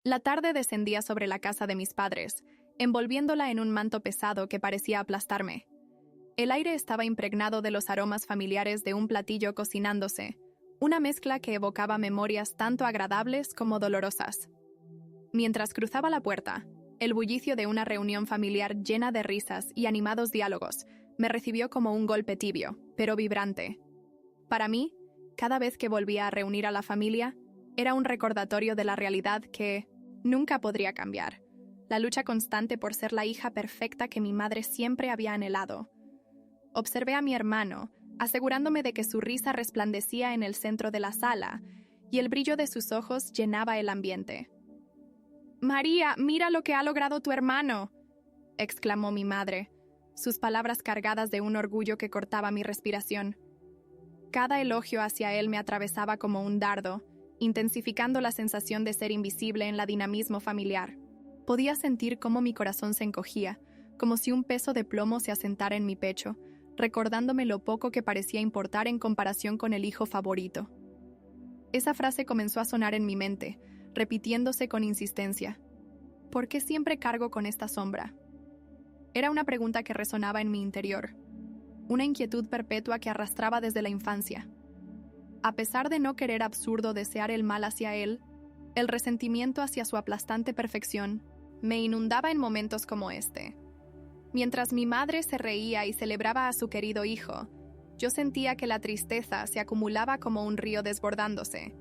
La tarde descendía sobre la casa de mis padres, envolviéndola en un manto pesado que parecía aplastarme. El aire estaba impregnado de los aromas familiares de un platillo cocinándose, una mezcla que evocaba memorias tanto agradables como dolorosas. Mientras cruzaba la puerta, el bullicio de una reunión familiar llena de risas y animados diálogos me recibió como un golpe tibio, pero vibrante. Para mí, cada vez que volvía a reunir a la familia, era un recordatorio de la realidad que nunca podría cambiar, la lucha constante por ser la hija perfecta que mi madre siempre había anhelado. Observé a mi hermano, asegurándome de que su risa resplandecía en el centro de la sala y el brillo de sus ojos llenaba el ambiente. «María, mira lo que ha logrado tu hermano», exclamó mi madre, sus palabras cargadas de un orgullo que cortaba mi respiración. Cada elogio hacia él me atravesaba como un dardo, intensificando la sensación de ser invisible en la dinamismo familiar. Podía sentir cómo mi corazón se encogía, como si un peso de plomo se asentara en mi pecho, recordándome lo poco que parecía importar en comparación con el hijo favorito. Esa frase comenzó a sonar en mi mente, repitiéndose con insistencia. ¿Por qué siempre cargo con esta sombra? Era una pregunta que resonaba en mi interior, una inquietud perpetua que arrastraba desde la infancia. A pesar de no querer absurdo desear el mal hacia él, el resentimiento hacia su aplastante perfección me inundaba en momentos como este. Mientras mi madre se reía y celebraba a su querido hijo, yo sentía que la tristeza se acumulaba como un río desbordándose.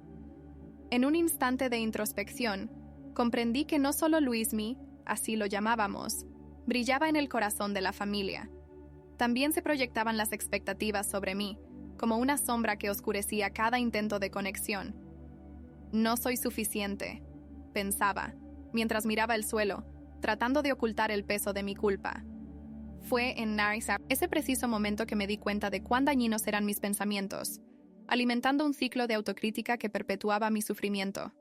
En un instante de introspección, comprendí que no solo Luismi, así lo llamábamos, brillaba en el corazón de la familia. También se proyectaban las expectativas sobre mí, como una sombra que oscurecía cada intento de conexión. No soy suficiente, pensaba, mientras miraba el suelo, tratando de ocultar el peso de mi culpa. Fue en ese preciso momento que me di cuenta de cuán dañinos eran mis pensamientos, alimentando un ciclo de autocrítica que perpetuaba mi sufrimiento.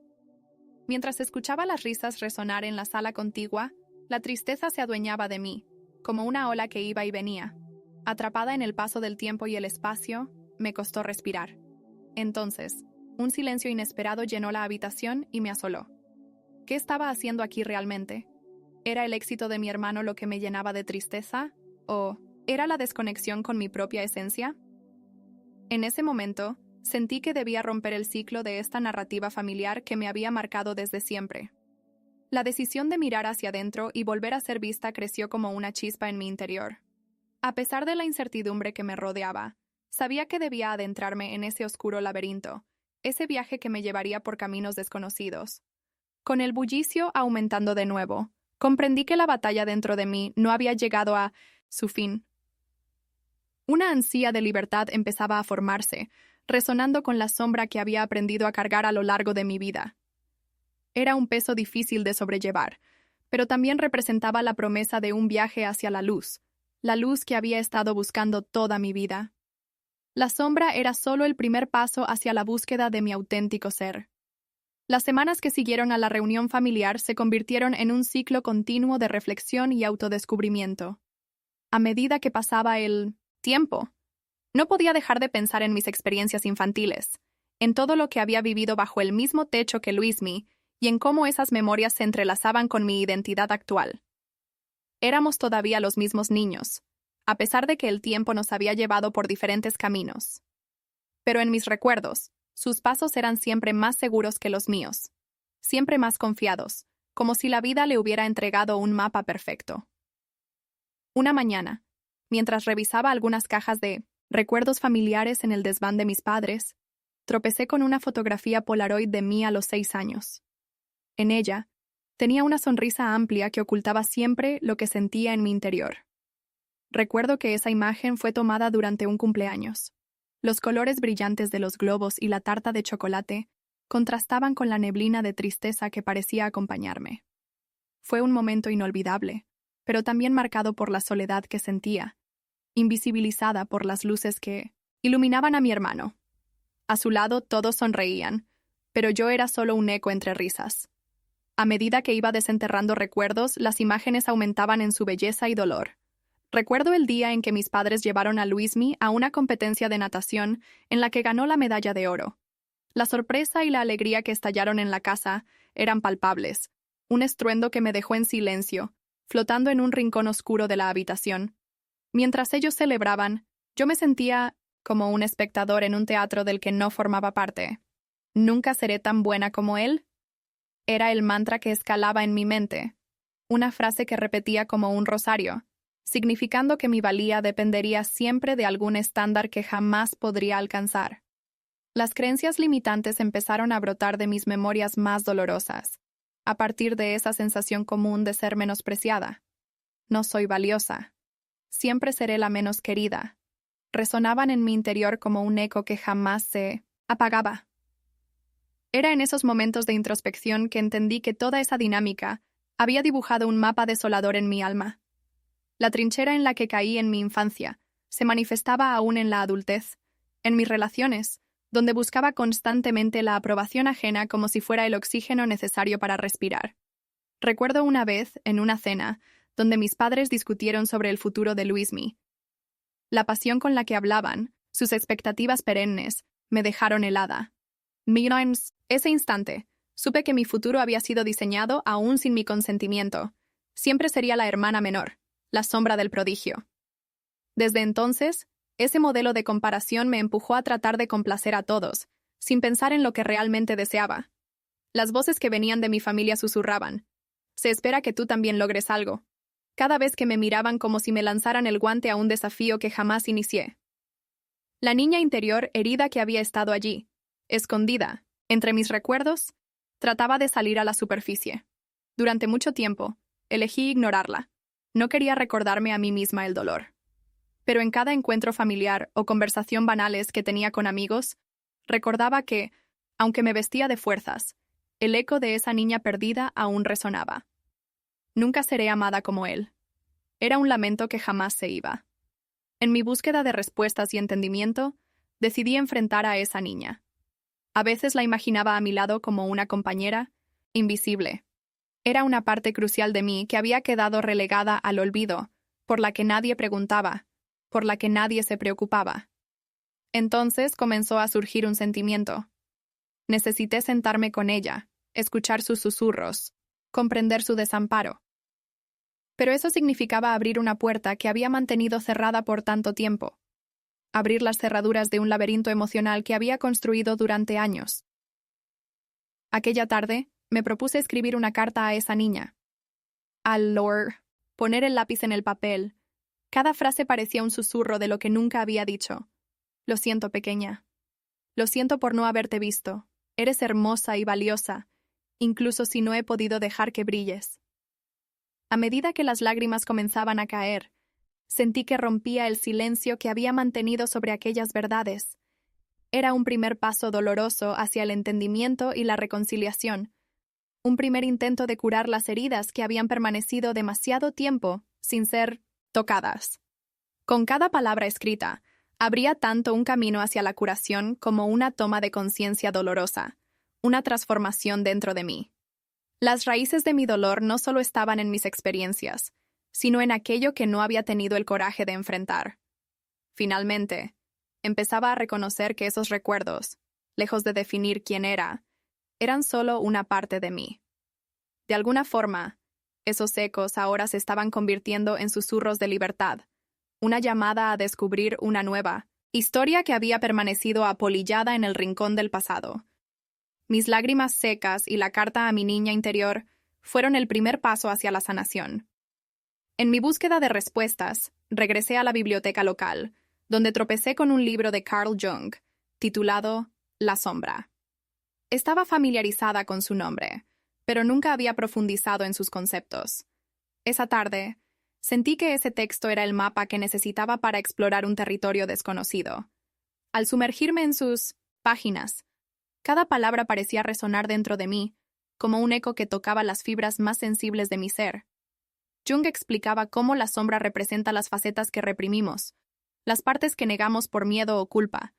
Mientras escuchaba las risas resonar en la sala contigua, la tristeza se adueñaba de mí, como una ola que iba y venía. Atrapada en el paso del tiempo y el espacio, me costó respirar. Entonces, un silencio inesperado llenó la habitación y me asoló. ¿Qué estaba haciendo aquí realmente? ¿Era el éxito de mi hermano lo que me llenaba de tristeza? ¿O era la desconexión con mi propia esencia? En ese momento, sentí que debía romper el ciclo de esta narrativa familiar que me había marcado desde siempre. La decisión de mirar hacia adentro y volver a ser vista creció como una chispa en mi interior. A pesar de la incertidumbre que me rodeaba, sabía que debía adentrarme en ese oscuro laberinto, ese viaje que me llevaría por caminos desconocidos. Con el bullicio aumentando de nuevo, comprendí que la batalla dentro de mí no había llegado a su fin. Una ansia de libertad empezaba a formarse, resonando con la sombra que había aprendido a cargar a lo largo de mi vida. Era un peso difícil de sobrellevar, pero también representaba la promesa de un viaje hacia la luz que había estado buscando toda mi vida. La sombra era solo el primer paso hacia la búsqueda de mi auténtico ser. Las semanas que siguieron a la reunión familiar se convirtieron en un ciclo continuo de reflexión y autodescubrimiento. A medida que pasaba el tiempo, no podía dejar de pensar en mis experiencias infantiles, en todo lo que había vivido bajo el mismo techo que Luismi y en cómo esas memorias se entrelazaban con mi identidad actual. Éramos todavía los mismos niños, a pesar de que el tiempo nos había llevado por diferentes caminos. Pero en mis recuerdos, sus pasos eran siempre más seguros que los míos, siempre más confiados, como si la vida le hubiera entregado un mapa perfecto. Una mañana, mientras revisaba algunas cajas de recuerdos familiares en el desván de mis padres, tropecé con una fotografía Polaroid de mí a los 6 años. En ella, tenía una sonrisa amplia que ocultaba siempre lo que sentía en mi interior. Recuerdo que esa imagen fue tomada durante un cumpleaños. Los colores brillantes de los globos y la tarta de chocolate contrastaban con la neblina de tristeza que parecía acompañarme. Fue un momento inolvidable, pero también marcado por la soledad que sentía, invisibilizada por las luces que iluminaban a mi hermano. A su lado todos sonreían, pero yo era solo un eco entre risas. A medida que iba desenterrando recuerdos, las imágenes aumentaban en su belleza y dolor. Recuerdo el día en que mis padres llevaron a Luismi a una competencia de natación en la que ganó la medalla de oro. La sorpresa y la alegría que estallaron en la casa eran palpables, un estruendo que me dejó en silencio, flotando en un rincón oscuro de la habitación. Mientras ellos celebraban, yo me sentía como un espectador en un teatro del que no formaba parte. ¿Nunca seré tan buena como él? Era el mantra que escalaba en mi mente, una frase que repetía como un rosario, significando que mi valía dependería siempre de algún estándar que jamás podría alcanzar. Las creencias limitantes empezaron a brotar de mis memorias más dolorosas, a partir de esa sensación común de ser menospreciada. No soy valiosa. Siempre seré la menos querida. Resonaban en mi interior como un eco que jamás se apagaba. Era en esos momentos de introspección que entendí que toda esa dinámica había dibujado un mapa desolador en mi alma. La trinchera en la que caí en mi infancia se manifestaba aún en la adultez, en mis relaciones, donde buscaba constantemente la aprobación ajena como si fuera el oxígeno necesario para respirar. Recuerdo una vez, en una cena, donde mis padres discutieron sobre el futuro de Luismi. La pasión con la que hablaban, sus expectativas perennes, me dejaron helada. Mientras ese instante, supe que mi futuro había sido diseñado aún sin mi consentimiento. Siempre sería la hermana menor, la sombra del prodigio. Desde entonces, ese modelo de comparación me empujó a tratar de complacer a todos, sin pensar en lo que realmente deseaba. Las voces que venían de mi familia susurraban: «Se espera que tú también logres algo», cada vez que me miraban como si me lanzaran el guante a un desafío que jamás inicié. La niña interior herida que había estado allí, escondida, entre mis recuerdos, trataba de salir a la superficie. Durante mucho tiempo, elegí ignorarla. No quería recordarme a mí misma el dolor. Pero en cada encuentro familiar o conversación banales que tenía con amigos, recordaba que, aunque me vestía de fuerzas, el eco de esa niña perdida aún resonaba. Nunca seré amada como él. Era un lamento que jamás se iba. En mi búsqueda de respuestas y entendimiento, decidí enfrentar a esa niña. A veces la imaginaba a mi lado como una compañera, invisible. Era una parte crucial de mí que había quedado relegada al olvido, por la que nadie preguntaba, por la que nadie se preocupaba. Entonces comenzó a surgir un sentimiento. Necesité sentarme con ella, escuchar sus susurros, comprender su desamparo. Pero eso significaba abrir una puerta que había mantenido cerrada por tanto tiempo. Abrir las cerraduras de un laberinto emocional que había construido durante años. Aquella tarde, me propuse escribir una carta a esa niña. Al poner el lápiz en el papel, cada frase parecía un susurro de lo que nunca había dicho. Lo siento, pequeña. Lo siento por no haberte visto. Eres hermosa y valiosa, incluso si no he podido dejar que brilles. A medida que las lágrimas comenzaban a caer, sentí que rompía el silencio que había mantenido sobre aquellas verdades. Era un primer paso doloroso hacia el entendimiento y la reconciliación, un primer intento de curar las heridas que habían permanecido demasiado tiempo sin ser tocadas. Con cada palabra escrita, abría tanto un camino hacia la curación como una toma de conciencia dolorosa, una transformación dentro de mí. Las raíces de mi dolor no solo estaban en mis experiencias, sino en aquello que no había tenido el coraje de enfrentar. Finalmente, empezaba a reconocer que esos recuerdos, lejos de definir quién era, eran solo una parte de mí. De alguna forma, esos ecos ahora se estaban convirtiendo en susurros de libertad, una llamada a descubrir una nueva historia que había permanecido apolillada en el rincón del pasado. Mis lágrimas secas y la carta a mi niña interior fueron el primer paso hacia la sanación. En mi búsqueda de respuestas, regresé a la biblioteca local, donde tropecé con un libro de Carl Jung, titulado La sombra. Estaba familiarizada con su nombre, pero nunca había profundizado en sus conceptos. Esa tarde, sentí que ese texto era el mapa que necesitaba para explorar un territorio desconocido. Al sumergirme en sus páginas, cada palabra parecía resonar dentro de mí, como un eco que tocaba las fibras más sensibles de mi ser. Jung explicaba cómo la sombra representa las facetas que reprimimos, las partes que negamos por miedo o culpa.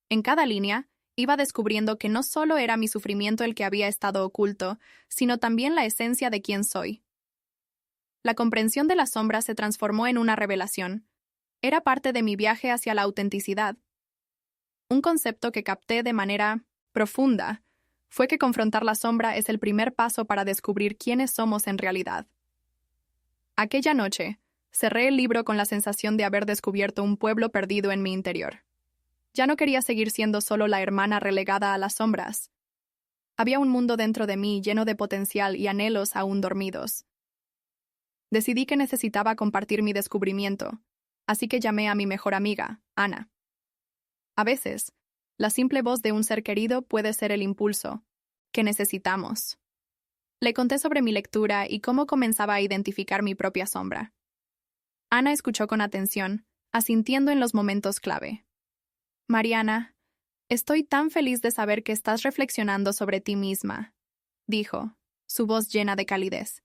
En cada línea, iba descubriendo que no solo era mi sufrimiento el que había estado oculto, sino también la esencia de quién soy. La comprensión de la sombra se transformó en una revelación. Era parte de mi viaje hacia la autenticidad. Un concepto que capté de manera profunda fue que confrontar la sombra es el primer paso para descubrir quiénes somos en realidad. Aquella noche, cerré el libro con la sensación de haber descubierto un pueblo perdido en mi interior. Ya no quería seguir siendo solo la hermana relegada a las sombras. Había un mundo dentro de mí lleno de potencial y anhelos aún dormidos. Decidí que necesitaba compartir mi descubrimiento, así que llamé a mi mejor amiga, Ana. A veces, la simple voz de un ser querido puede ser el impulso que necesitamos. Le conté sobre mi lectura y cómo comenzaba a identificar mi propia sombra. Ana escuchó con atención, asintiendo en los momentos clave. Mariana, estoy tan feliz de saber que estás reflexionando sobre ti misma, dijo, su voz llena de calidez.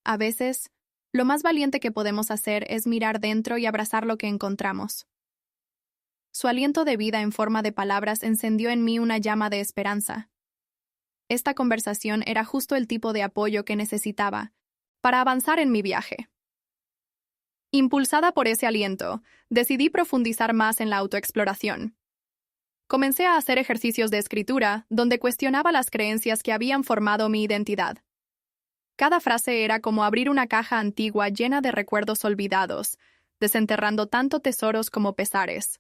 A veces, lo más valiente que podemos hacer es mirar dentro y abrazar lo que encontramos. Su aliento de vida en forma de palabras encendió en mí una llama de esperanza. Esta conversación era justo el tipo de apoyo que necesitaba para avanzar en mi viaje. Impulsada por ese aliento, decidí profundizar más en la autoexploración. Comencé a hacer ejercicios de escritura donde cuestionaba las creencias que habían formado mi identidad. Cada frase era como abrir una caja antigua llena de recuerdos olvidados, desenterrando tanto tesoros como pesares.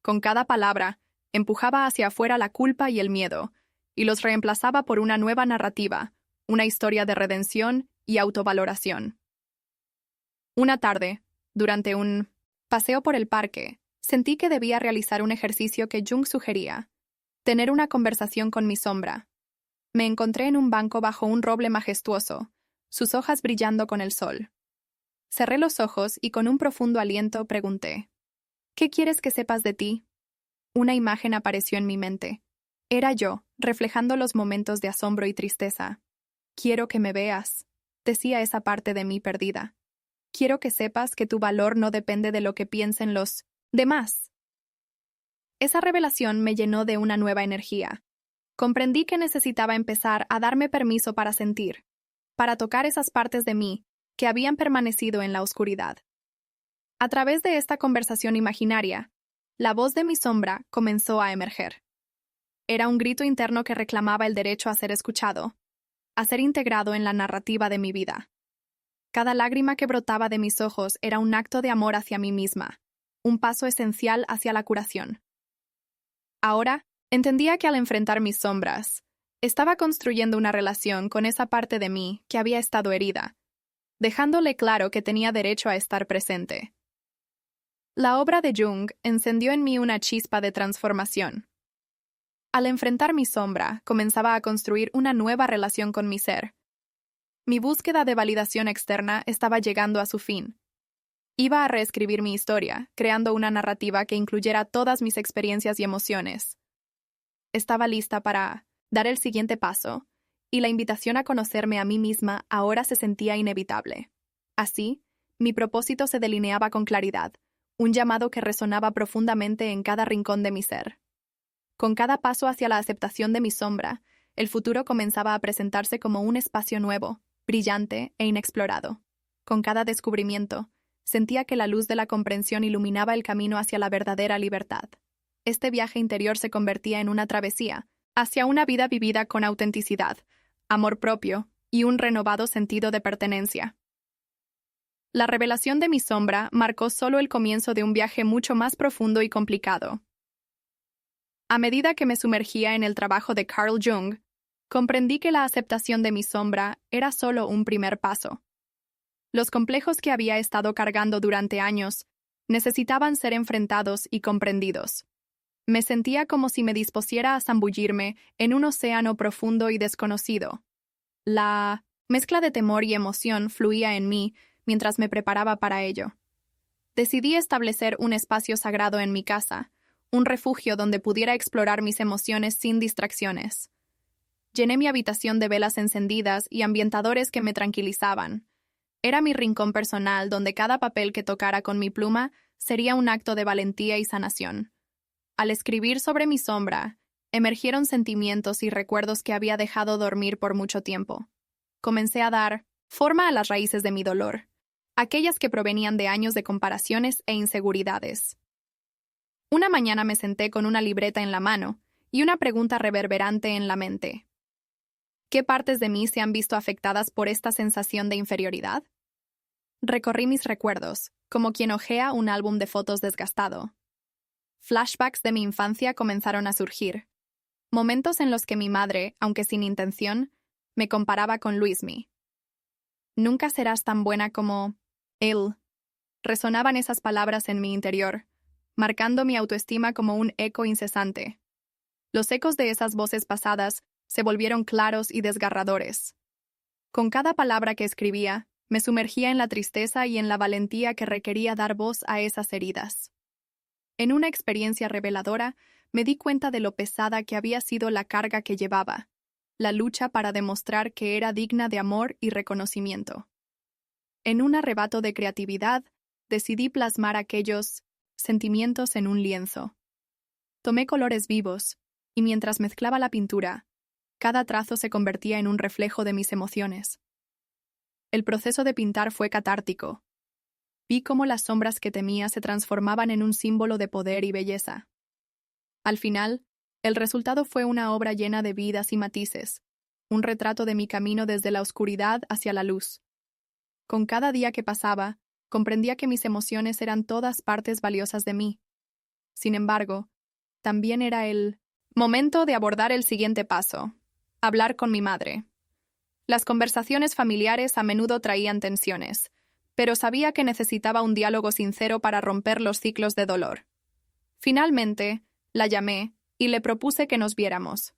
Con cada palabra, empujaba hacia afuera la culpa y el miedo, y los reemplazaba por una nueva narrativa, una historia de redención y autovaloración. Una tarde, durante un paseo por el parque, sentí que debía realizar un ejercicio que Jung sugería, tener una conversación con mi sombra. Me encontré en un banco bajo un roble majestuoso, sus hojas brillando con el sol. Cerré los ojos y con un profundo aliento pregunté, ¿qué quieres que sepas de ti? Una imagen apareció en mi mente. Era yo, reflejando los momentos de asombro y tristeza. Quiero que me veas, decía esa parte de mí perdida. Quiero que sepas que tu valor no depende de lo que piensen los demás. Esa revelación me llenó de una nueva energía. Comprendí que necesitaba empezar a darme permiso para sentir, para tocar esas partes de mí que habían permanecido en la oscuridad. A través de esta conversación imaginaria, la voz de mi sombra comenzó a emerger. Era un grito interno que reclamaba el derecho a ser escuchado, a ser integrado en la narrativa de mi vida. Cada lágrima que brotaba de mis ojos era un acto de amor hacia mí misma, un paso esencial hacia la curación. Ahora, entendía que al enfrentar mis sombras, estaba construyendo una relación con esa parte de mí que había estado herida, dejándole claro que tenía derecho a estar presente. La obra de Jung encendió en mí una chispa de transformación. Al enfrentar mi sombra, comenzaba a construir una nueva relación con mi ser. Mi búsqueda de validación externa estaba llegando a su fin. Iba a reescribir mi historia, creando una narrativa que incluyera todas mis experiencias y emociones. Estaba lista para dar el siguiente paso, y la invitación a conocerme a mí misma ahora se sentía inevitable. Así, mi propósito se delineaba con claridad, un llamado que resonaba profundamente en cada rincón de mi ser. Con cada paso hacia la aceptación de mi sombra, el futuro comenzaba a presentarse como un espacio nuevo, brillante e inexplorado. Con cada descubrimiento, sentía que la luz de la comprensión iluminaba el camino hacia la verdadera libertad. Este viaje interior se convertía en una travesía hacia una vida vivida con autenticidad, amor propio y un renovado sentido de pertenencia. La revelación de mi sombra marcó solo el comienzo de un viaje mucho más profundo y complicado. A medida que me sumergía en el trabajo de Carl Jung, comprendí que la aceptación de mi sombra era solo un primer paso. Los complejos que había estado cargando durante años necesitaban ser enfrentados y comprendidos. Me sentía como si me dispusiera a zambullirme en un océano profundo y desconocido. La mezcla de temor y emoción fluía en mí mientras me preparaba para ello. Decidí establecer un espacio sagrado en mi casa, un refugio donde pudiera explorar mis emociones sin distracciones. Llené mi habitación de velas encendidas y ambientadores que me tranquilizaban. Era mi rincón personal donde cada papel que tocara con mi pluma sería un acto de valentía y sanación. Al escribir sobre mi sombra, emergieron sentimientos y recuerdos que había dejado dormir por mucho tiempo. Comencé a dar forma a las raíces de mi dolor, aquellas que provenían de años de comparaciones e inseguridades. Una mañana me senté con una libreta en la mano y una pregunta reverberante en la mente. ¿Qué partes de mí se han visto afectadas por esta sensación de inferioridad? Recorrí mis recuerdos, como quien hojea un álbum de fotos desgastado. Flashbacks de mi infancia comenzaron a surgir. Momentos en los que mi madre, aunque sin intención, me comparaba con Luismi. Nunca serás tan buena como él. Resonaban esas palabras en mi interior, marcando mi autoestima como un eco incesante. Los ecos de esas voces pasadas se volvieron claros y desgarradores. Con cada palabra que escribía, me sumergía en la tristeza y en la valentía que requería dar voz a esas heridas. En una experiencia reveladora, me di cuenta de lo pesada que había sido la carga que llevaba, la lucha para demostrar que era digna de amor y reconocimiento. En un arrebato de creatividad, decidí plasmar aquellos sentimientos en un lienzo. Tomé colores vivos, y mientras mezclaba la pintura, cada trazo se convertía en un reflejo de mis emociones. El proceso de pintar fue catártico. Vi cómo las sombras que temía se transformaban en un símbolo de poder y belleza. Al final, el resultado fue una obra llena de vidas y matices, un retrato de mi camino desde la oscuridad hacia la luz. Con cada día que pasaba, comprendía que mis emociones eran todas partes valiosas de mí. Sin embargo, también era el momento de abordar el siguiente paso: hablar con mi madre. Las conversaciones familiares a menudo traían tensiones, pero sabía que necesitaba un diálogo sincero para romper los ciclos de dolor. Finalmente, la llamé y le propuse que nos viéramos.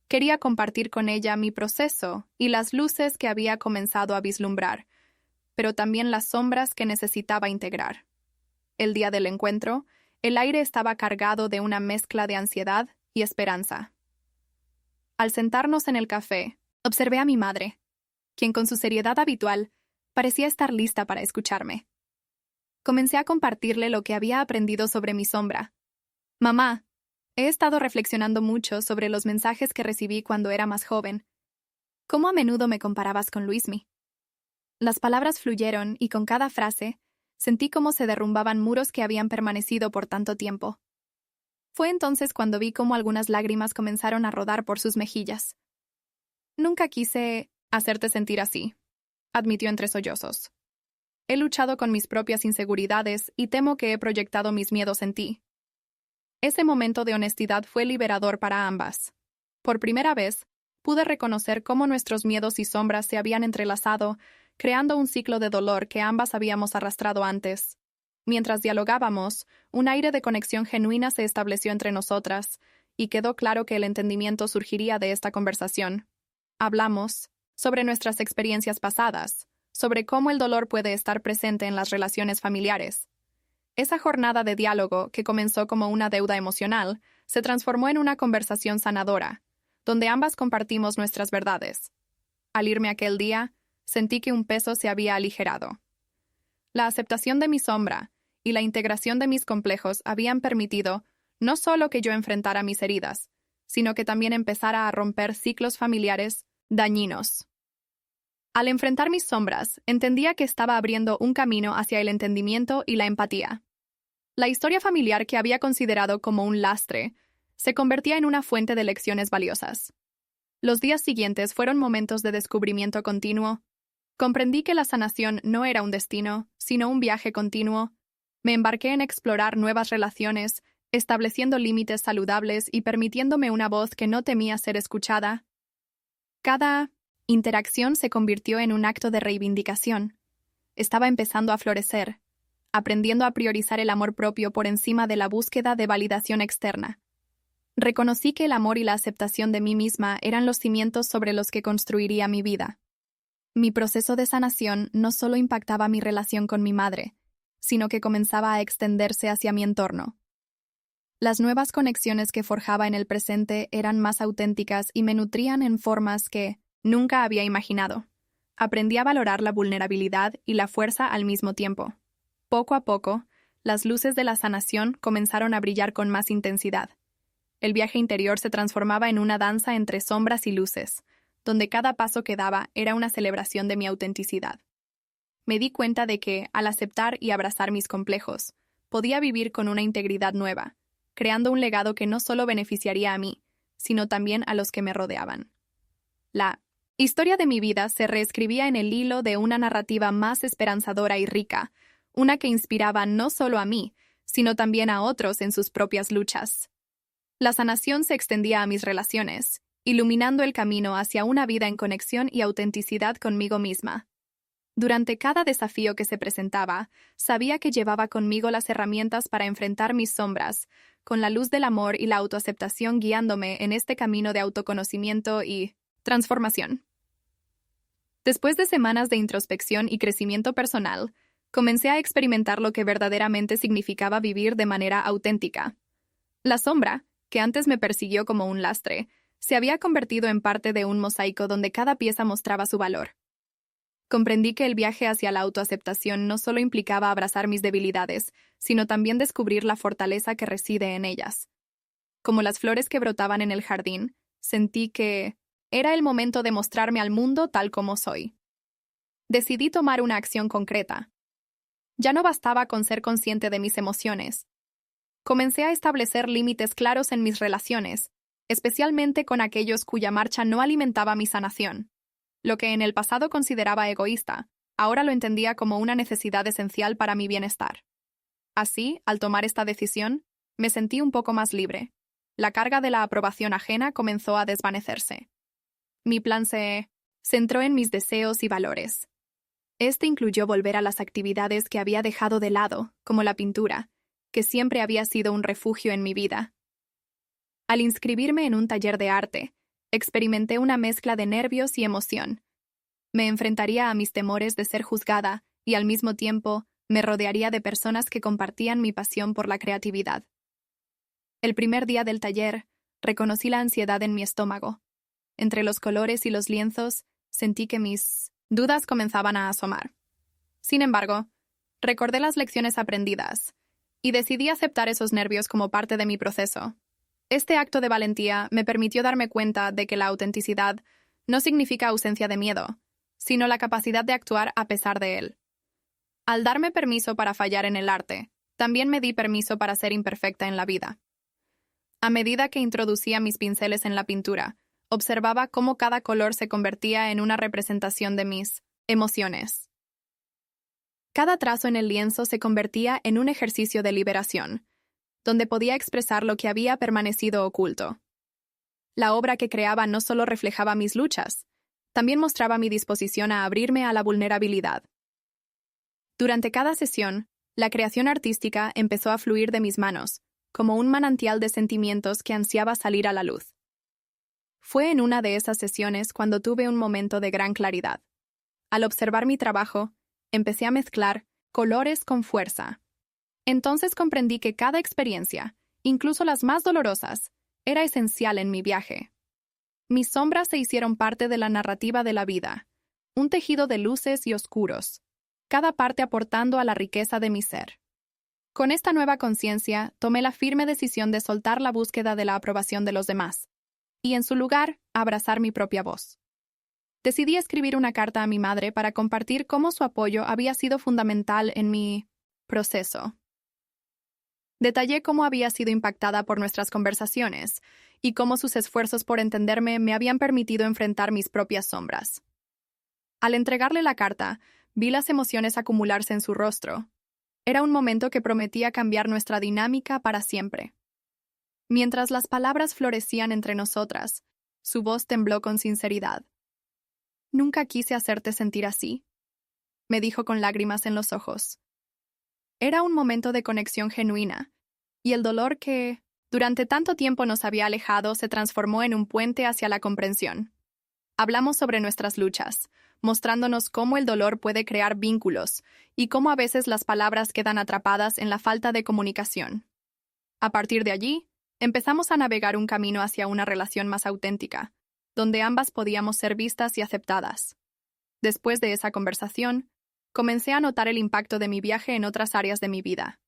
Quería compartir con ella mi proceso y las luces que había comenzado a vislumbrar, pero también las sombras que necesitaba integrar. El día del encuentro, el aire estaba cargado de una mezcla de ansiedad y esperanza. Al sentarnos en el café, observé a mi madre, quien con su seriedad habitual parecía estar lista para escucharme. Comencé a compartirle lo que había aprendido sobre mi sombra. Mamá, he estado reflexionando mucho sobre los mensajes que recibí cuando era más joven. ¿Cómo a menudo me comparabas con Luismi? Las palabras fluyeron y con cada frase sentí cómo se derrumbaban muros que habían permanecido por tanto tiempo. Fue entonces cuando vi cómo algunas lágrimas comenzaron a rodar por sus mejillas. Nunca quise hacerte sentir así, admitió entre sollozos. He luchado con mis propias inseguridades y temo que he proyectado mis miedos en ti. Ese momento de honestidad fue liberador para ambas. Por primera vez, pude reconocer cómo nuestros miedos y sombras se habían entrelazado, creando un ciclo de dolor que ambas habíamos arrastrado antes. Mientras dialogábamos, un aire de conexión genuina se estableció entre nosotras, y quedó claro que el entendimiento surgiría de esta conversación. Hablamos sobre nuestras experiencias pasadas, sobre cómo el dolor puede estar presente en las relaciones familiares. Esa jornada de diálogo, que comenzó como una deuda emocional, se transformó en una conversación sanadora, donde ambas compartimos nuestras verdades. Al irme aquel día, sentí que un peso se había aligerado. La aceptación de mi sombra y la integración de mis complejos habían permitido no solo que yo enfrentara mis heridas, sino que también empezara a romper ciclos familiares dañinos. Al enfrentar mis sombras, entendía que estaba abriendo un camino hacia el entendimiento y la empatía. La historia familiar que había considerado como un lastre se convertía en una fuente de lecciones valiosas. Los días siguientes fueron momentos de descubrimiento continuo. Comprendí que la sanación no era un destino, sino un viaje continuo. Me embarqué en explorar nuevas relaciones, estableciendo límites saludables y permitiéndome una voz que no temía ser escuchada. Cada interacción se convirtió en un acto de reivindicación. Estaba empezando a florecer, aprendiendo a priorizar el amor propio por encima de la búsqueda de validación externa. Reconocí que el amor y la aceptación de mí misma eran los cimientos sobre los que construiría mi vida. Mi proceso de sanación no solo impactaba mi relación con mi madre, sino que comenzaba a extenderse hacia mi entorno. Las nuevas conexiones que forjaba en el presente eran más auténticas y me nutrían en formas que nunca había imaginado. Aprendí a valorar la vulnerabilidad y la fuerza al mismo tiempo. Poco a poco, las luces de la sanación comenzaron a brillar con más intensidad. El viaje interior se transformaba en una danza entre sombras y luces, donde cada paso que daba era una celebración de mi autenticidad. Me di cuenta de que, al aceptar y abrazar mis complejos, podía vivir con una integridad nueva, creando un legado que no solo beneficiaría a mí, sino también a los que me rodeaban. La historia de mi vida se reescribía en el hilo de una narrativa más esperanzadora y rica, una que inspiraba no solo a mí, sino también a otros en sus propias luchas. La sanación se extendía a mis relaciones, iluminando el camino hacia una vida en conexión y autenticidad conmigo misma. Durante cada desafío que se presentaba, sabía que llevaba conmigo las herramientas para enfrentar mis sombras, con la luz del amor y la autoaceptación guiándome en este camino de autoconocimiento y transformación. Después de semanas de introspección y crecimiento personal, comencé a experimentar lo que verdaderamente significaba vivir de manera auténtica. La sombra, que antes me persiguió como un lastre, se había convertido en parte de un mosaico donde cada pieza mostraba su valor. Comprendí que el viaje hacia la autoaceptación no solo implicaba abrazar mis debilidades, sino también descubrir la fortaleza que reside en ellas. Como las flores que brotaban en el jardín, sentí que era el momento de mostrarme al mundo tal como soy. Decidí tomar una acción concreta. Ya no bastaba con ser consciente de mis emociones. Comencé a establecer límites claros en mis relaciones, especialmente con aquellos cuya marcha no alimentaba mi sanación. Lo que en el pasado consideraba egoísta, ahora lo entendía como una necesidad esencial para mi bienestar. Así, al tomar esta decisión, me sentí un poco más libre. La carga de la aprobación ajena comenzó a desvanecerse. Mi plan se centró en mis deseos y valores. Este incluyó volver a las actividades que había dejado de lado, como la pintura, que siempre había sido un refugio en mi vida. Al inscribirme en un taller de arte, experimenté una mezcla de nervios y emoción. Me enfrentaría a mis temores de ser juzgada y al mismo tiempo me rodearía de personas que compartían mi pasión por la creatividad. El primer día del taller, reconocí la ansiedad en mi estómago. Entre los colores y los lienzos, sentí que mis dudas comenzaban a asomar. Sin embargo, recordé las lecciones aprendidas y decidí aceptar esos nervios como parte de mi proceso. Este acto de valentía me permitió darme cuenta de que la autenticidad no significa ausencia de miedo, sino la capacidad de actuar a pesar de él. Al darme permiso para fallar en el arte, también me di permiso para ser imperfecta en la vida. A medida que introducía mis pinceles en la pintura, observaba cómo cada color se convertía en una representación de mis emociones. Cada trazo en el lienzo se convertía en un ejercicio de liberación, donde podía expresar lo que había permanecido oculto. La obra que creaba no solo reflejaba mis luchas, también mostraba mi disposición a abrirme a la vulnerabilidad. Durante cada sesión, la creación artística empezó a fluir de mis manos, como un manantial de sentimientos que ansiaba salir a la luz. Fue en una de esas sesiones cuando tuve un momento de gran claridad. Al observar mi trabajo, empecé a mezclar colores con fuerza. Entonces comprendí que cada experiencia, incluso las más dolorosas, era esencial en mi viaje. Mis sombras se hicieron parte de la narrativa de la vida, un tejido de luces y oscuros, cada parte aportando a la riqueza de mi ser. Con esta nueva conciencia, tomé la firme decisión de soltar la búsqueda de la aprobación de los demás, y en su lugar, abrazar mi propia voz. Decidí escribir una carta a mi madre para compartir cómo su apoyo había sido fundamental en mi proceso. Detallé cómo había sido impactada por nuestras conversaciones y cómo sus esfuerzos por entenderme me habían permitido enfrentar mis propias sombras. Al entregarle la carta, vi las emociones acumularse en su rostro. Era un momento que prometía cambiar nuestra dinámica para siempre. Mientras las palabras florecían entre nosotras, su voz tembló con sinceridad. «Nunca quise hacerte sentir así», me dijo con lágrimas en los ojos. Era un momento de conexión genuina, y el dolor que, durante tanto tiempo nos había alejado, se transformó en un puente hacia la comprensión. Hablamos sobre nuestras luchas, mostrándonos cómo el dolor puede crear vínculos y cómo a veces las palabras quedan atrapadas en la falta de comunicación. A partir de allí, empezamos a navegar un camino hacia una relación más auténtica, donde ambas podíamos ser vistas y aceptadas. Después de esa conversación, comencé a notar el impacto de mi viaje en otras áreas de mi vida.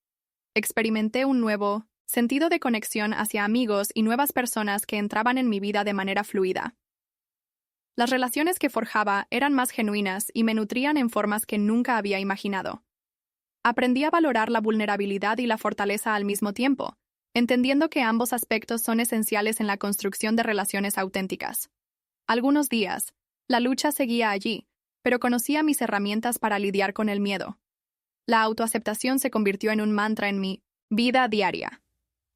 Experimenté un nuevo sentido de conexión hacia amigos y nuevas personas que entraban en mi vida de manera fluida. Las relaciones que forjaba eran más genuinas y me nutrían en formas que nunca había imaginado. Aprendí a valorar la vulnerabilidad y la fortaleza al mismo tiempo, entendiendo que ambos aspectos son esenciales en la construcción de relaciones auténticas. Algunos días, la lucha seguía allí, pero conocía mis herramientas para lidiar con el miedo. La autoaceptación se convirtió en un mantra en mi vida diaria.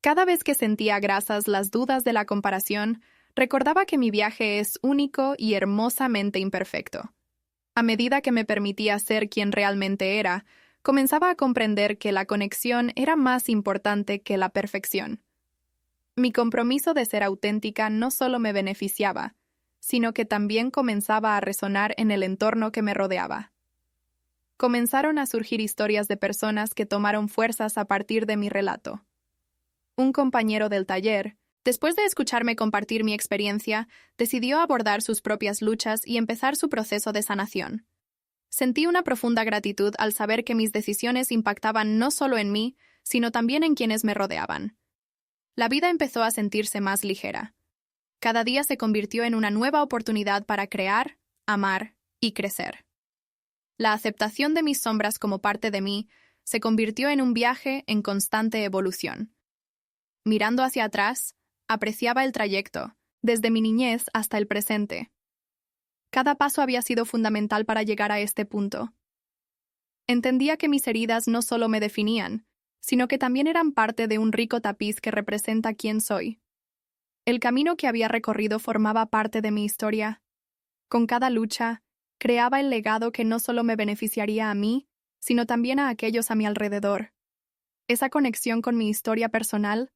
Cada vez que sentía grasas las dudas de la comparación, recordaba que mi viaje es único y hermosamente imperfecto. A medida que me permitía ser quien realmente era, comenzaba a comprender que la conexión era más importante que la perfección. Mi compromiso de ser auténtica no solo me beneficiaba, sino que también comenzaba a resonar en el entorno que me rodeaba. Comenzaron a surgir historias de personas que tomaron fuerzas a partir de mi relato. Un compañero del taller, después de escucharme compartir mi experiencia, decidió abordar sus propias luchas y empezar su proceso de sanación. Sentí una profunda gratitud al saber que mis decisiones impactaban no solo en mí, sino también en quienes me rodeaban. La vida empezó a sentirse más ligera. Cada día se convirtió en una nueva oportunidad para crear, amar y crecer. La aceptación de mis sombras como parte de mí se convirtió en un viaje en constante evolución. Mirando hacia atrás, apreciaba el trayecto, desde mi niñez hasta el presente. Cada paso había sido fundamental para llegar a este punto. Entendía que mis heridas no solo me definían, sino que también eran parte de un rico tapiz que representa quién soy. El camino que había recorrido formaba parte de mi historia. Con cada lucha, creaba el legado que no solo me beneficiaría a mí, sino también a aquellos a mi alrededor. Esa conexión con mi historia personal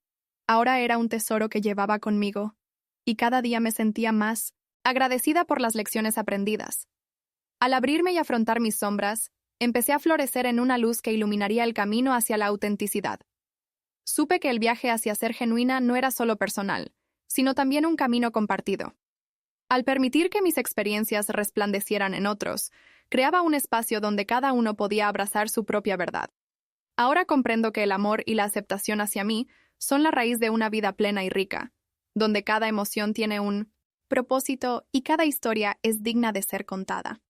ahora era un tesoro que llevaba conmigo, y cada día me sentía más agradecida por las lecciones aprendidas. Al abrirme y afrontar mis sombras, empecé a florecer en una luz que iluminaría el camino hacia la autenticidad. Supe que el viaje hacia ser genuina no era solo personal, sino también un camino compartido. Al permitir que mis experiencias resplandecieran en otros, creaba un espacio donde cada uno podía abrazar su propia verdad. Ahora comprendo que el amor y la aceptación hacia mí son la raíz de una vida plena y rica, donde cada emoción tiene un propósito y cada historia es digna de ser contada.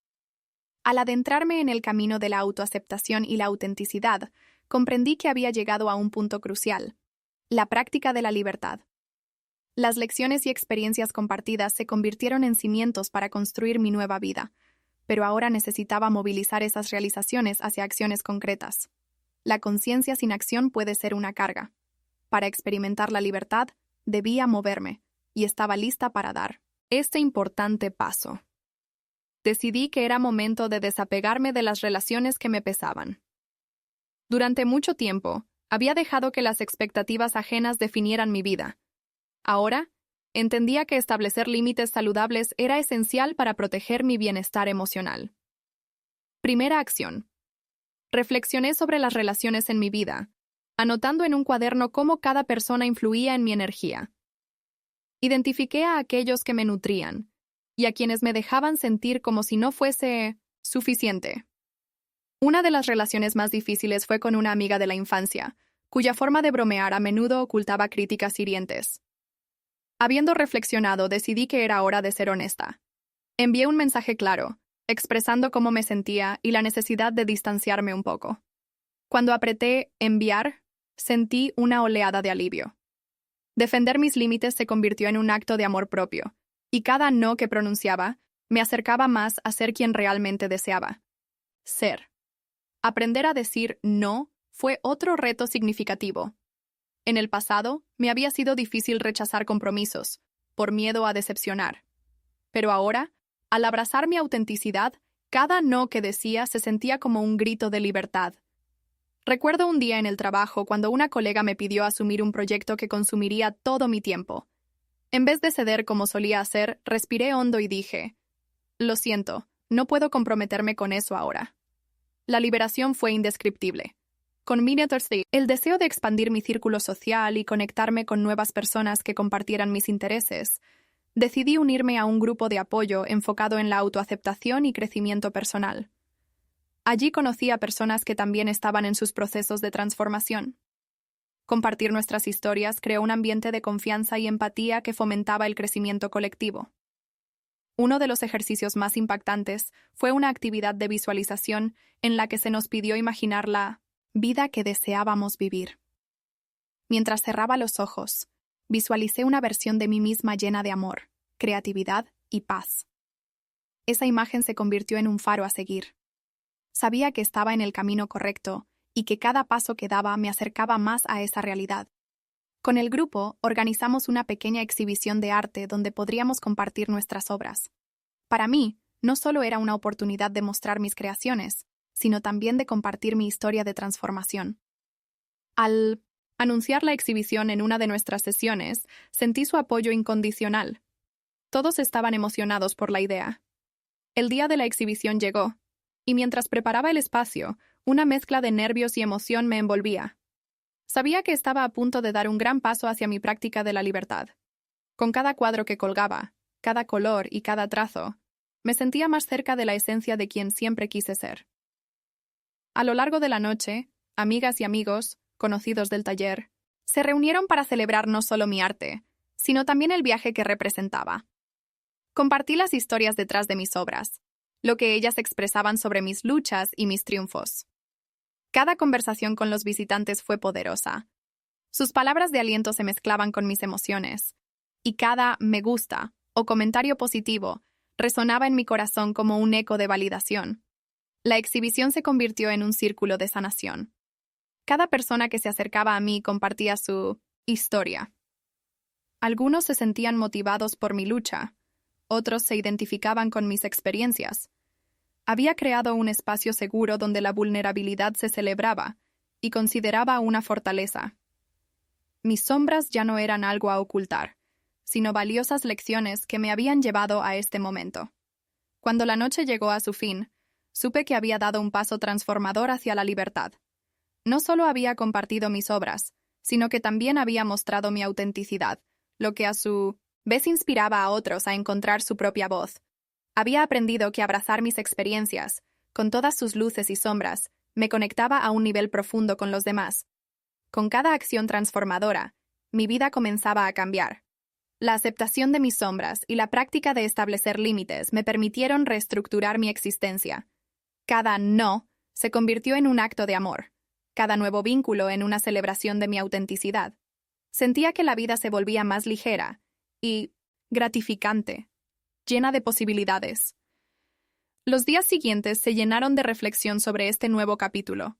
Al adentrarme en el camino de la autoaceptación y la autenticidad, comprendí que había llegado a un punto crucial: la práctica de la libertad. Las lecciones y experiencias compartidas se convirtieron en cimientos para construir mi nueva vida, pero ahora necesitaba movilizar esas realizaciones hacia acciones concretas. La conciencia sin acción puede ser una carga. Para experimentar la libertad, debía moverme, y estaba lista para dar este importante paso. Decidí que era momento de desapegarme de las relaciones que me pesaban. Durante mucho tiempo, había dejado que las expectativas ajenas definieran mi vida. Ahora, entendía que establecer límites saludables era esencial para proteger mi bienestar emocional. Primera acción. Reflexioné sobre las relaciones en mi vida, anotando en un cuaderno cómo cada persona influía en mi energía. Identifiqué a aquellos que me nutrían y a quienes me dejaban sentir como si no fuese suficiente. Una de las relaciones más difíciles fue con una amiga de la infancia, cuya forma de bromear a menudo ocultaba críticas hirientes. Habiendo reflexionado, decidí que era hora de ser honesta. Envié un mensaje claro, expresando cómo me sentía y la necesidad de distanciarme un poco. Cuando apreté enviar, sentí una oleada de alivio. Defender mis límites se convirtió en un acto de amor propio, y cada no que pronunciaba me acercaba más a ser quien realmente deseaba ser. Aprender a decir no fue otro reto significativo. En el pasado, me había sido difícil rechazar compromisos, por miedo a decepcionar. Pero ahora, al abrazar mi autenticidad, cada no que decía se sentía como un grito de libertad. Recuerdo un día en el trabajo cuando una colega me pidió asumir un proyecto que consumiría todo mi tiempo. En vez de ceder como solía hacer, respiré hondo y dije: lo siento, no puedo comprometerme con eso ahora. La liberación fue indescriptible. Con Thursday, el deseo de expandir mi círculo social y conectarme con nuevas personas que compartieran mis intereses, decidí unirme a un grupo de apoyo enfocado en la autoaceptación y crecimiento personal. Allí conocí a personas que también estaban en sus procesos de transformación. Compartir nuestras historias creó un ambiente de confianza y empatía que fomentaba el crecimiento colectivo. Uno de los ejercicios más impactantes fue una actividad de visualización en la que se nos pidió imaginar la vida que deseábamos vivir. Mientras cerraba los ojos, visualicé una versión de mí misma llena de amor, creatividad y paz. Esa imagen se convirtió en un faro a seguir. Sabía que estaba en el camino correcto y que cada paso que daba me acercaba más a esa realidad. Con el grupo, organizamos una pequeña exhibición de arte donde podríamos compartir nuestras obras. Para mí, no solo era una oportunidad de mostrar mis creaciones, sino también de compartir mi historia de transformación. Al anunciar la exhibición en una de nuestras sesiones, sentí su apoyo incondicional. Todos estaban emocionados por la idea. El día de la exhibición llegó, y mientras preparaba el espacio, una mezcla de nervios y emoción me envolvía. Sabía que estaba a punto de dar un gran paso hacia mi práctica de la libertad. Con cada cuadro que colgaba, cada color y cada trazo, me sentía más cerca de la esencia de quien siempre quise ser. A lo largo de la noche, amigas y amigos, conocidos del taller, se reunieron para celebrar no solo mi arte, sino también el viaje que representaba. Compartí las historias detrás de mis obras, lo que ellas expresaban sobre mis luchas y mis triunfos. Cada conversación con los visitantes fue poderosa. Sus palabras de aliento se mezclaban con mis emociones, y cada me gusta o comentario positivo resonaba en mi corazón como un eco de validación. La exhibición se convirtió en un círculo de sanación. Cada persona que se acercaba a mí compartía su historia. Algunos se sentían motivados por mi lucha, otros se identificaban con mis experiencias. Había creado un espacio seguro donde la vulnerabilidad se celebraba y consideraba una fortaleza. Mis sombras ya no eran algo a ocultar, sino valiosas lecciones que me habían llevado a este momento. Cuando la noche llegó a su fin, supe que había dado un paso transformador hacia la libertad. No solo había compartido mis obras, sino que también había mostrado mi autenticidad, lo que a su vez inspiraba a otros a encontrar su propia voz. Había aprendido que abrazar mis experiencias, con todas sus luces y sombras, me conectaba a un nivel profundo con los demás. Con cada acción transformadora, mi vida comenzaba a cambiar. La aceptación de mis sombras y la práctica de establecer límites me permitieron reestructurar mi existencia. Cada no se convirtió en un acto de amor, cada nuevo vínculo en una celebración de mi autenticidad. Sentía que la vida se volvía más ligera y gratificante, llena de posibilidades. Los días siguientes se llenaron de reflexión sobre este nuevo capítulo.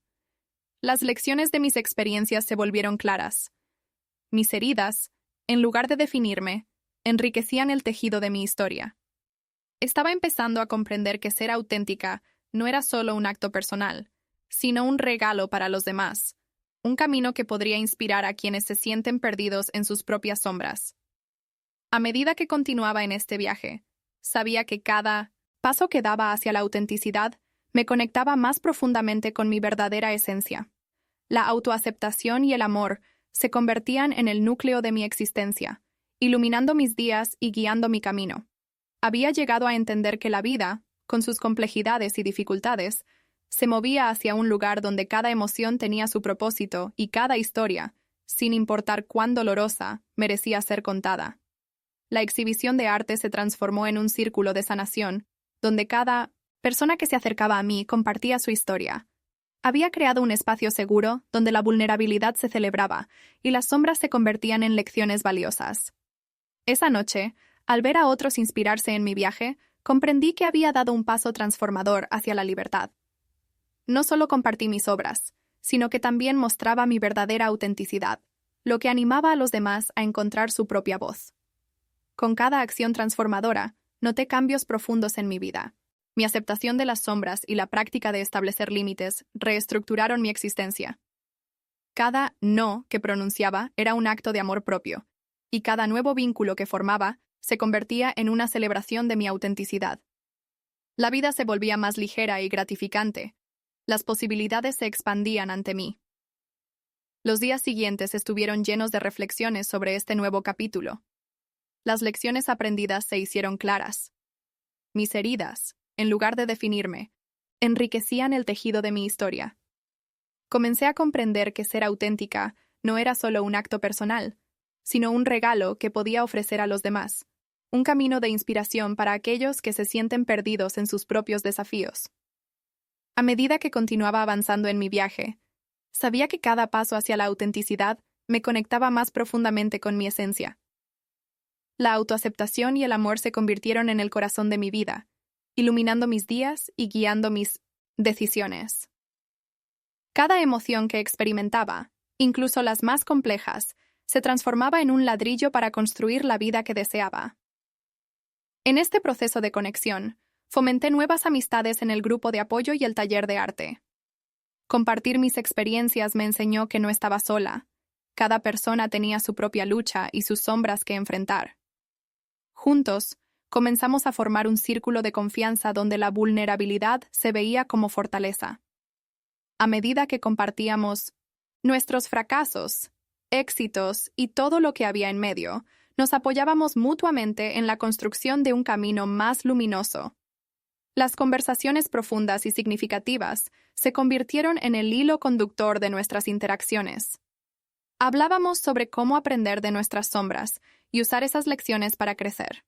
Las lecciones de mis experiencias se volvieron claras. Mis heridas, en lugar de definirme, enriquecían el tejido de mi historia. Estaba empezando a comprender que ser auténtica no era solo un acto personal, sino un regalo para los demás, un camino que podría inspirar a quienes se sienten perdidos en sus propias sombras. A medida que continuaba en este viaje, sabía que cada paso que daba hacia la autenticidad me conectaba más profundamente con mi verdadera esencia. La autoaceptación y el amor se convertían en el núcleo de mi existencia, iluminando mis días y guiando mi camino. Había llegado a entender que la vida, con sus complejidades y dificultades, se movía hacia un lugar donde cada emoción tenía su propósito y cada historia, sin importar cuán dolorosa, merecía ser contada. La exhibición de arte se transformó en un círculo de sanación, donde cada persona que se acercaba a mí compartía su historia. Había creado un espacio seguro donde la vulnerabilidad se celebraba y las sombras se convertían en lecciones valiosas. Esa noche, al ver a otros inspirarse en mi viaje, comprendí que había dado un paso transformador hacia la libertad. No solo compartí mis obras, sino que también mostraba mi verdadera autenticidad, lo que animaba a los demás a encontrar su propia voz. Con cada acción transformadora, noté cambios profundos en mi vida. Mi aceptación de las sombras y la práctica de establecer límites reestructuraron mi existencia. Cada no que pronunciaba era un acto de amor propio, y cada nuevo vínculo que formaba se convertía en una celebración de mi autenticidad. La vida se volvía más ligera y gratificante. Las posibilidades se expandían ante mí. Los días siguientes estuvieron llenos de reflexiones sobre este nuevo capítulo. Las lecciones aprendidas se hicieron claras. Mis heridas, en lugar de definirme, enriquecían el tejido de mi historia. Comencé a comprender que ser auténtica no era solo un acto personal, sino un regalo que podía ofrecer a los demás, un camino de inspiración para aquellos que se sienten perdidos en sus propios desafíos. A medida que continuaba avanzando en mi viaje, sabía que cada paso hacia la autenticidad me conectaba más profundamente con mi esencia. La autoaceptación y el amor se convirtieron en el corazón de mi vida, iluminando mis días y guiando mis decisiones. Cada emoción que experimentaba, incluso las más complejas, se transformaba en un ladrillo para construir la vida que deseaba. En este proceso de conexión, fomenté nuevas amistades en el grupo de apoyo y el taller de arte. Compartir mis experiencias me enseñó que no estaba sola. Cada persona tenía su propia lucha y sus sombras que enfrentar. Juntos, comenzamos a formar un círculo de confianza donde la vulnerabilidad se veía como fortaleza. A medida que compartíamos nuestros fracasos, éxitos y todo lo que había en medio, nos apoyábamos mutuamente en la construcción de un camino más luminoso. Las conversaciones profundas y significativas se convirtieron en el hilo conductor de nuestras interacciones. Hablábamos sobre cómo aprender de nuestras sombras y usar esas lecciones para crecer.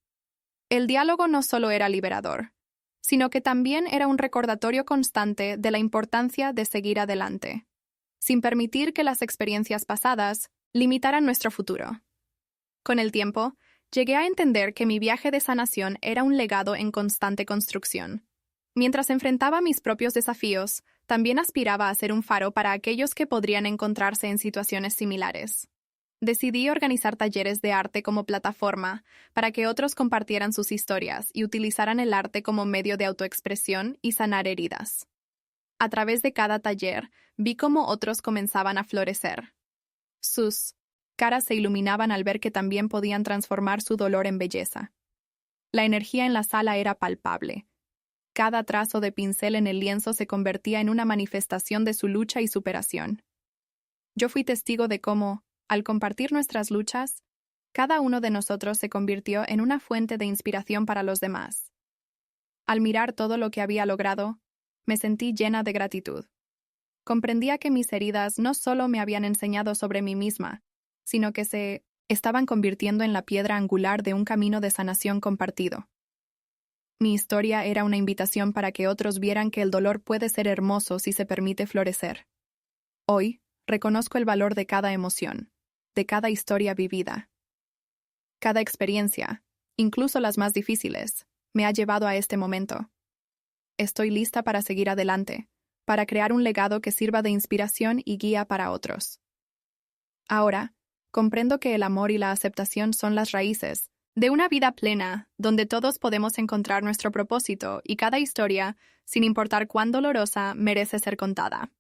El diálogo no solo era liberador, sino que también era un recordatorio constante de la importancia de seguir adelante, sin permitir que las experiencias pasadas limitaran nuestro futuro. Con el tiempo, llegué a entender que mi viaje de sanación era un legado en constante construcción. Mientras enfrentaba mis propios desafíos, también aspiraba a ser un faro para aquellos que podrían encontrarse en situaciones similares. Decidí organizar talleres de arte como plataforma para que otros compartieran sus historias y utilizaran el arte como medio de autoexpresión y sanar heridas. A través de cada taller, vi cómo otros comenzaban a florecer. Sus caras se iluminaban al ver que también podían transformar su dolor en belleza. La energía en la sala era palpable. Cada trazo de pincel en el lienzo se convertía en una manifestación de su lucha y superación. Yo fui testigo de cómo, al compartir nuestras luchas, cada uno de nosotros se convirtió en una fuente de inspiración para los demás. Al mirar todo lo que había logrado, me sentí llena de gratitud. Comprendía que mis heridas no solo me habían enseñado sobre mí misma, sino que se estaban convirtiendo en la piedra angular de un camino de sanación compartido. Mi historia era una invitación para que otros vieran que el dolor puede ser hermoso si se permite florecer. Hoy, reconozco el valor de cada emoción, de cada historia vivida. Cada experiencia, incluso las más difíciles, me ha llevado a este momento. Estoy lista para seguir adelante, para crear un legado que sirva de inspiración y guía para otros. Ahora, comprendo que el amor y la aceptación son las raíces de una vida plena, donde todos podemos encontrar nuestro propósito y cada historia, sin importar cuán dolorosa, merece ser contada.